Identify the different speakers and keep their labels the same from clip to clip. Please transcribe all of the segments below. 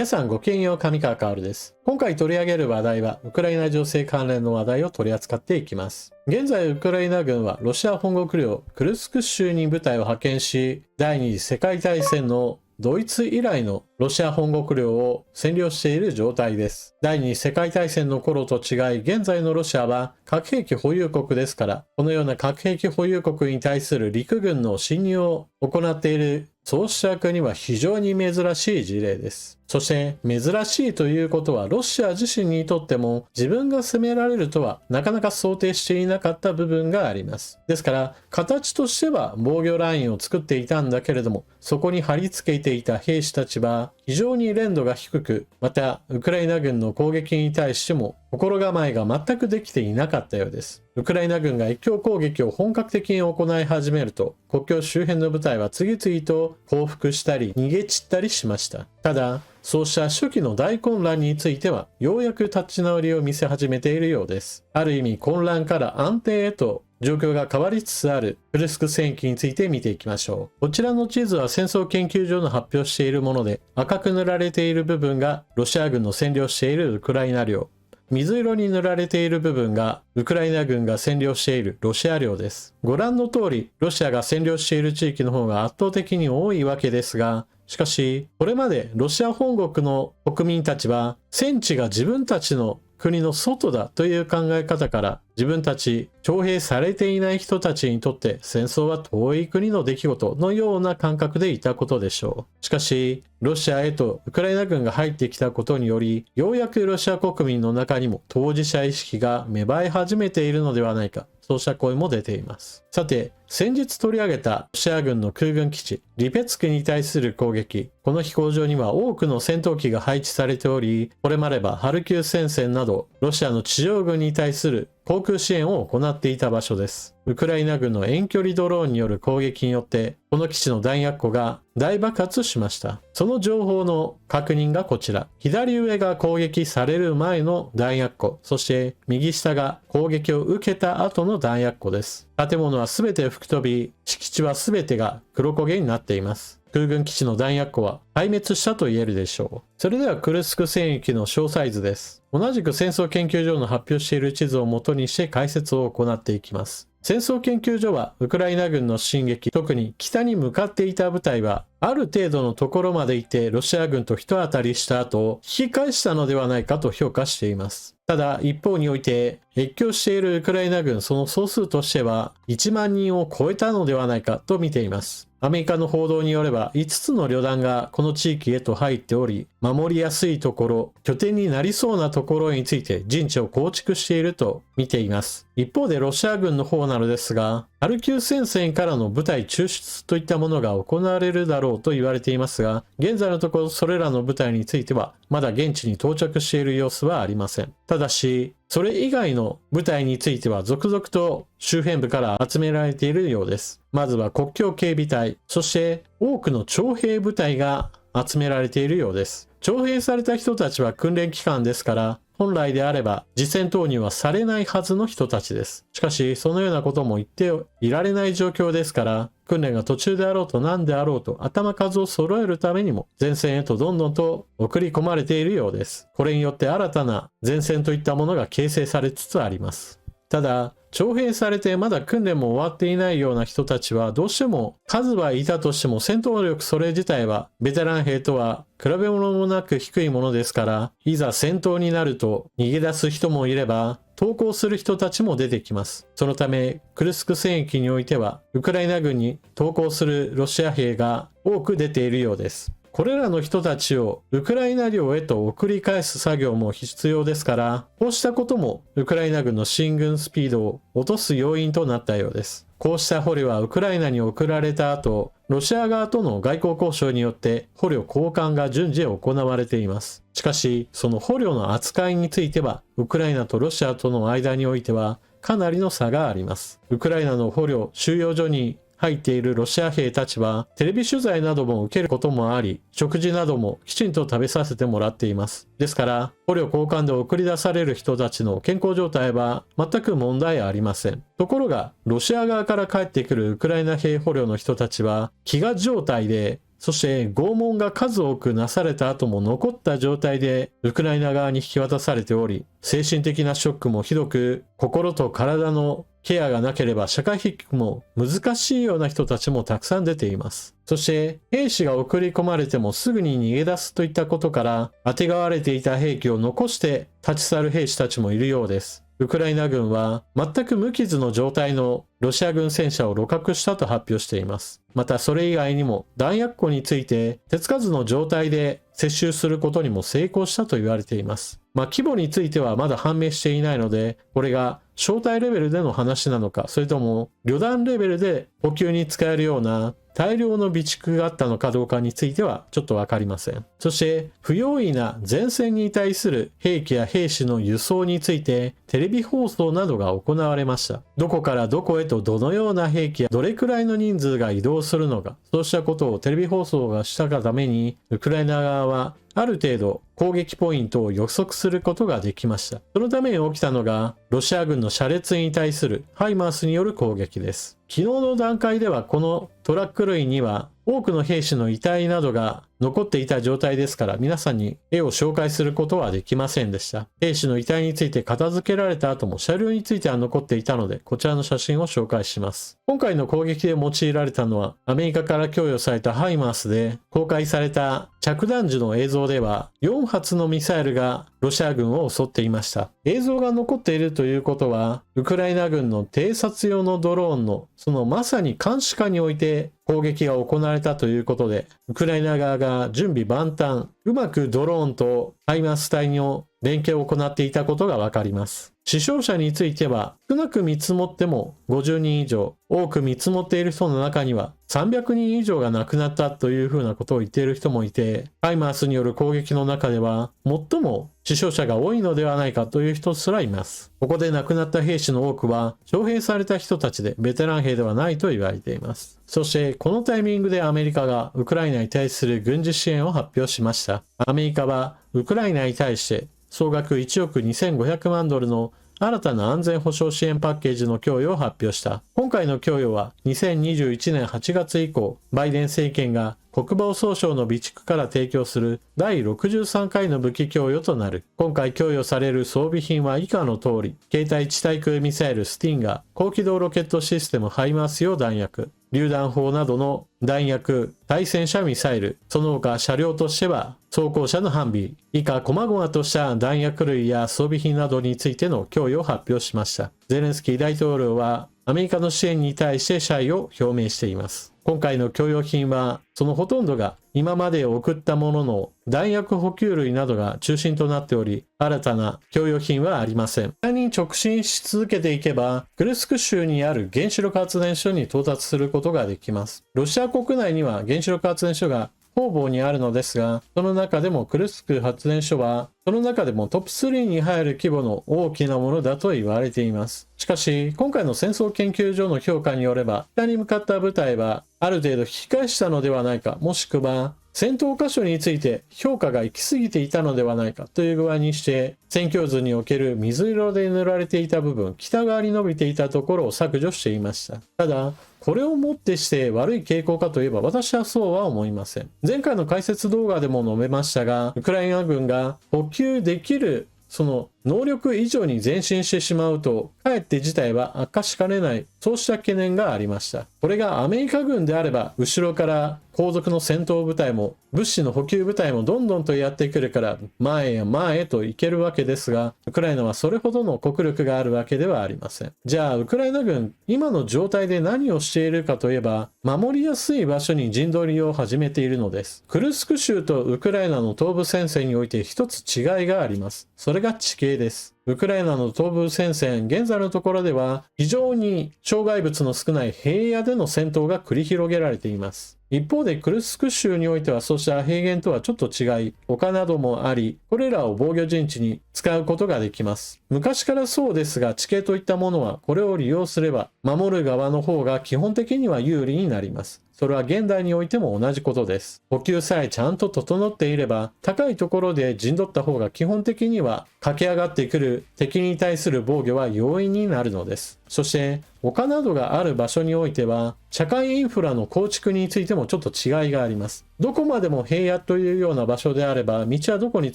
Speaker 1: 皆さんごきげんよう、上川薫です。今回取り上げる話題はウクライナ情勢関連の話題を取り扱っていきます。現在ウクライナ軍はロシア本国領クルスク州に部隊を派遣し、第二次世界大戦のドイツ以来のロシア本国領を占領している状態です。第二次世界大戦の頃と違い、現在のロシアは核兵器保有国ですから、このような核兵器保有国に対する陸軍の侵入を行っているそうした国は非常に珍しい事例です。そして珍しいということはロシア自身にとっても自分が攻められるとはなかなか想定していなかった部分があります。ですから形としては防御ラインを作っていたんだけれども、そこに貼り付けていた兵士たちは非常に練度が低く、またウクライナ軍の攻撃に対しても心構えが全くできていなかったようです。ウクライナ軍が越境攻撃を本格的に行い始めると、国境周辺の部隊は次々と降伏したり逃げ散ったりしました。ただ、そうした初期の大混乱については、ようやく立ち直りを見せ始めているようです。ある意味混乱から安定へと状況が変わりつつあるクルスク戦域について見ていきましょう。こちらの地図は戦争研究所の発表しているもので、赤く塗られている部分がロシア軍の占領しているウクライナ領、水色に塗られている部分がウクライナ軍が占領しているロシア領です。ご覧の通り、ロシアが占領している地域の方が圧倒的に多いわけですが、しかし、これまでロシア本国の国民たちは、戦地が自分たちの国の外だという考え方から、自分たち徴兵されていない人たちにとって戦争は遠い国の出来事のような感覚でいたことでしょう。しかし、ロシアへとウクライナ軍が入ってきたことにより、ようやくロシア国民の中にも当事者意識が芽生え始めているのではないか、そうした声も出ています。さて、先日取り上げたロシア軍の空軍基地、リペツクに対する攻撃、この飛行場には多くの戦闘機が配置されており、これまではハルキウ戦線など、ロシアの地上軍に対する航空支援を行っていた場所です。ウクライナ軍の遠距離ドローンによる攻撃によって、この基地の弾薬庫が大爆発しました。その情報の確認がこちら。左上が攻撃される前の弾薬庫、そして右下が攻撃を受けた後の弾薬庫です。建物は全て吹き飛び、敷地は全てが黒焦げになっています。空軍基地の弾薬庫は壊滅したと言えるでしょう。それではクルスク戦域の詳細図です。同じく戦争研究所の発表している地図を元にして解説を行っていきます。戦争研究所はウクライナ軍の進撃、特に北に向かっていた部隊はある程度のところまでいてロシア軍と一当たりした後引き返したのではないかと評価しています。ただ一方において越境しているウクライナ軍その総数としては1万人を超えたのではないかと見ています。アメリカの報道によれば5つの旅団がこの地域へと入っており、守りやすいところ、拠点になりそうなところについて陣地を構築していると見ています。一方でロシア軍の方なのですが、ハルキウ戦線からの部隊抽出といったものが行われるだろうと言われていますが、現在のところそれらの部隊についてはまだ現地に到着している様子はありません。ただし、それ以外の部隊については続々と周辺部から集められているようです。まずは国境警備隊、そして多くの徴兵部隊が集められているようです。徴兵された人たちは訓練期間ですから、本来であれば実戦投入はされないはずの人たちです。しかし、そのようなことも言っていられない状況ですから、訓練が途中であろうと何であろうと頭数を揃えるためにも前線へとどんどんと送り込まれているようです。これによって新たな前線といったものが形成されつつあります。ただ、徴兵されてまだ訓練も終わっていないような人たちはどうしても数はいたとしても戦闘力それ自体はベテラン兵とは比べ物もなく低いものですから、いざ戦闘になると逃げ出す人もいれば投降する人たちも出てきます。そのためクルスク戦域においてはウクライナ軍に投降するロシア兵が多く出ているようです。これらの人たちをウクライナ領へと送り返す作業も必要ですから、こうしたこともウクライナ軍の進軍スピードを落とす要因となったようです。こうした捕虜はウクライナに送られた後、ロシア側との外交交渉によって捕虜交換が順次行われています。しかし、その捕虜の扱いについては、ウクライナとロシアとの間においてはかなりの差があります。ウクライナの捕虜収容所に入っているロシア兵たちはテレビ取材なども受けることもあり、食事などもきちんと食べさせてもらっています。ですから捕虜交換で送り出される人たちの健康状態は全く問題ありません。ところがロシア側から帰ってくるウクライナ兵捕虜の人たちは飢餓状態でそして拷問が数多くなされた後も残った状態でウクライナ側に引き渡されており、精神的なショックもひどく、心と体のケアがなければ社会復帰も難しいような人たちもたくさん出ています。そして兵士が送り込まれてもすぐに逃げ出すといったことから、あてがわれていた兵器を残して立ち去る兵士たちもいるようです。ウクライナ軍は全く無傷の状態のロシア軍戦車を鹵獲したと発表しています。またそれ以外にも弾薬庫について手つかずの状態で接収することにも成功したと言われています。規模についてはまだ判明していないので、これが小隊レベルでの話なのか、それとも旅団レベルで補給に使えるような大量の備蓄があったのかどうかについてはちょっとわかりません。そして不用意な前線に対する兵器や兵士の輸送についてテレビ放送などが行われました。どこからどこへとどのような兵器やどれくらいの人数が移動するのか、そうしたことをテレビ放送がしたがために、ウクライナ側はある程度攻撃ポイントを予測することができました。そのために起きたのがロシア軍の車列に対するハイマースによる攻撃です。昨日の段階ではこのトラック類には多くの兵士の遺体などが残っていた状態ですから、皆さんに絵を紹介することはできませんでした。兵士の遺体について片付けられた後も車両については残っていたので、こちらの写真を紹介します。今回の攻撃で用いられたのはアメリカから供与されたハイマースで、公開された着弾時の映像では4発のミサイルがロシア軍を襲っていました。映像が残っているということは、ウクライナ軍の偵察用のドローンのそのまさに監視下において攻撃が行われたということで、ウクライナ側が準備万端、うまくドローンとハイマース隊の連携を行っていたことがわかります。死傷者については少なく見積もっても50人以上、多く見積もっている人の中には300人以上が亡くなったというふうなことを言っている人もいて、ハイマースによる攻撃の中では最も死傷者が多いのではないかという人すらいます。ここで亡くなった兵士の多くは徴兵された人たちでベテラン兵ではないと言われています。そしてこのタイミングでアメリカがウクライナに対する軍事支援を発表しました。アメリカはウクライナに対して総額1億2500万ドルの新たな安全保障支援パッケージの供与を発表した。今回の供与は2021年8月以降、バイデン政権が国防総省の備蓄から提供する第63回の武器供与となる。今回供与される装備品は以下の通り、携帯地対空ミサイルスティンガー、高機動ロケットシステムハイマース用弾薬、榴弾砲などの弾薬、対戦車ミサイル、その他車両としては装甲車のハンビー、以下細々とした弾薬類や装備品などについての供与を発表しました。ゼレンスキー大統領はアメリカの支援に対して謝意を表明しています。今回の供与品はそのほとんどが今まで送ったものの弾薬補給類などが中心となっており、新たな供与品はありません。北に直進し続けていけば、クルスク州にある原子力発電所に到達することができます。ロシア国内には原子力発電所が方々にあるのですが、その中でもクルスク発電所はその中でもトップ3に入る規模の大きなものだと言われています。しかし、今回の戦争研究所の評価によれば、北に向かった部隊はある程度引き返したのではないか、もしくは戦闘箇所について評価が行き過ぎていたのではないかという具合にして、戦況図における水色で塗られていた部分、北側に伸びていたところを削除していました。ただ、これをもってして悪い傾向かといえば私はそうは思いません。前回の解説動画でも述べましたが、ウクライナ軍が補給できるその能力以上に前進してしまうと、かえって事態は悪化しかねない、そうした懸念がありました。これがアメリカ軍であれば、後ろから後続の戦闘部隊も物資の補給部隊もどんどんとやってくるから前へ前へと行けるわけですが、ウクライナはそれほどの国力があるわけではありません。じゃあウクライナ軍今の状態で何をしているかといえば、守りやすい場所に陣取りを始めているのです。クルスク州とウクライナの東部戦線において一つ違いがあります。それが地形です。ウクライナの東部戦線、現在のところでは非常に障害物の少ない平野での戦闘が繰り広げられています。一方でクルスク州においてはそうした平原とはちょっと違い、丘などもあり、これらを防御陣地に使うことができます。昔からそうですが、地形といったものはこれを利用すれば、守る側の方が基本的には有利になります。それは現代においても同じことです。補給さえちゃんと整っていれば、高いところで陣取った方が基本的には駆け上がってくる敵に対する防御は容易になるのです。そして丘などがある場所においては社会インフラの構築についてもちょっと違いがあります。どこまでも平野というような場所であれば道はどこに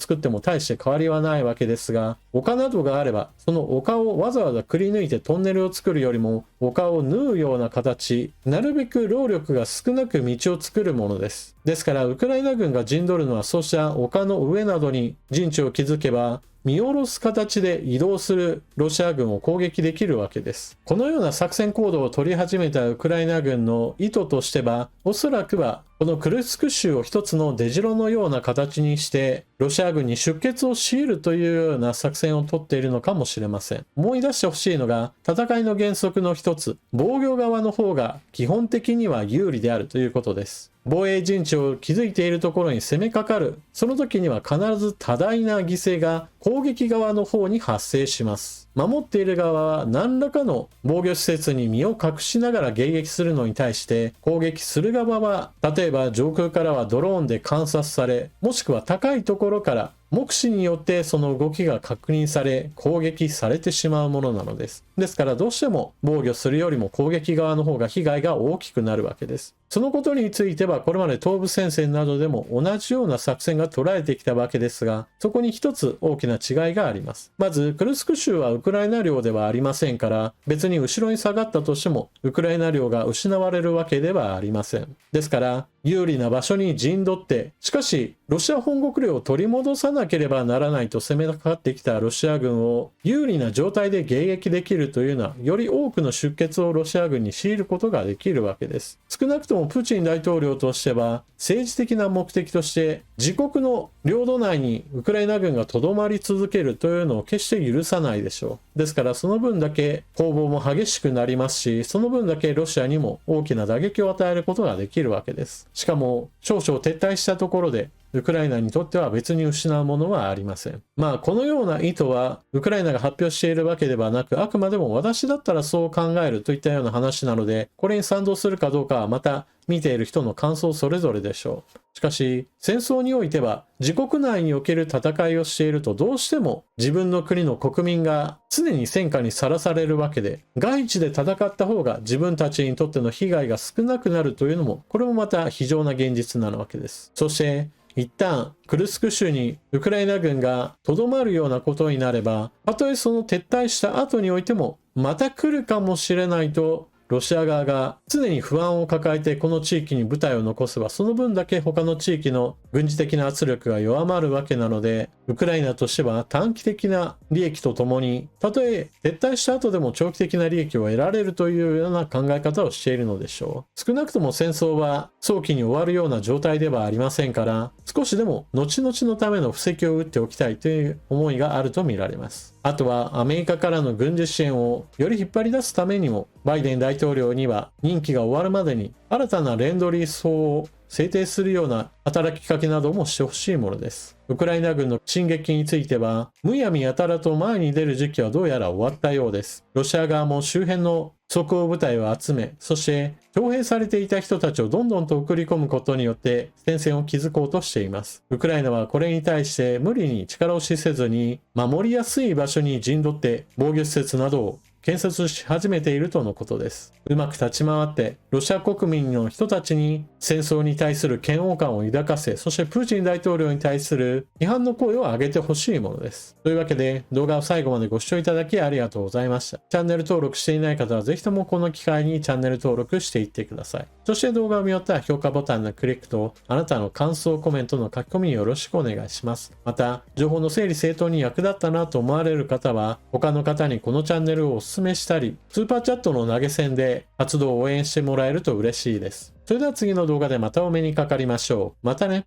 Speaker 1: 作っても大して変わりはないわけですが、丘などがあればその丘をわざわざくり抜いてトンネルを作るよりも丘を縫うような形、なるべく労力が少なく道を作るものです。ですからウクライナ軍が陣取るのはそうした丘の上などに陣地を築けば見下ろす形で移動するロシア軍を攻撃できるわけです。このような作戦行動を取り始めたウクライナ軍の意図としては、おそらくはこのクルスク州を一つの出城のような形にしてロシア軍に出血を強いるというような作戦を取っているのかもしれません。思い出してほしいのが、戦いの原則の一つ、防御側の方が基本的には有利であるということです。防衛陣地を築いているところに攻めかかる、その時には必ず多大な犠牲が攻撃側の方に発生します。守っている側は何らかの防御施設に身を隠しながら迎撃するのに対して、攻撃する側は例えば上空からはドローンで観察され、もしくは高いところから目視によってその動きが確認され攻撃されてしまうものなのです。ですからどうしても防御するよりも攻撃側の方が被害が大きくなるわけです。そのことについてはこれまで東部戦線などでも同じような作戦が取られてきたわけですが、そこに一つ大きな違いがあります。まずクルスク州はウクライナ領ではありませんから、別に後ろに下がったとしてもウクライナ領が失われるわけではありません。ですから有利な場所に陣取って、しかしロシア本国領を取り戻さなければならないと攻めかかってきたロシア軍を有利な状態で迎撃できるというのは、より多くの出血をロシア軍に強いることができるわけです。少なくともプーチン大統領としては政治的な目的として自国の領土内にウクライナ軍がとどまり続けるというのを決して許さないでしょう。ですからその分だけ攻防も激しくなりますし、その分だけロシアにも大きな打撃を与えることができるわけです。しかも少々撤退したところでウクライナにとっては別に失うものはありません。このような意図はウクライナが発表しているわけではなく、あくまでも私だったらそう考えるといったような話なので、これに賛同するかどうかはまた見ている人の感想それぞれでしょう。しかし戦争においては自国内における戦いをしていると、どうしても自分の国の国民が常に戦火にさらされるわけで、外地で戦った方が自分たちにとっての被害が少なくなるというのも、これもまた非常な現実なわけです。そして一旦クルスク州にウクライナ軍がとどまるようなことになれば、たとえその撤退した後においてもまた来るかもしれないとロシア側が常に不安を抱えてこの地域に部隊を残せば、その分だけ他の地域の軍事的な圧力が弱まるわけなので、ウクライナとしては短期的な利益とともに、たとえ撤退した後でも長期的な利益を得られるというような考え方をしているのでしょう。少なくとも戦争は早期に終わるような状態ではありませんから、少しでも後々のための布石を打っておきたいという思いがあると見られます。あとはアメリカからの軍事支援をより引っ張り出すためにも、バイデン大統領には任期が終わるまでに新たなレンドリー法を制定するような働きかけなどもしてほしいものです。ウクライナ軍の進撃については、むやみやたらと前に出る時期はどうやら終わったようです。ロシア側も周辺の即応部隊を集め、そして徴兵されていた人たちをどんどんと送り込むことによって戦線を築こうとしています。ウクライナはこれに対して無理に力押しせずに、守りやすい場所に陣取って防御施設などを建設し始めているとのことです。うまく立ち回ってロシア国民の人たちに戦争に対する嫌悪感を抱かせ、そしてプーチン大統領に対する批判の声を上げてほしいものです。というわけで動画を最後までご視聴いただきありがとうございました。チャンネル登録していない方はぜひともこの機会にチャンネル登録していってください。そして動画を見終わったら評価ボタンのクリックとあなたの感想コメントの書き込みよろしくお願いします。また情報の整理整頓に役立ったなと思われる方は他の方にこのチャンネルをお勧めしたり、スーパーチャットの投げ銭で活動を応援してもらえると嬉しいです。それでは次の動画でまたお目にかかりましょう。またね。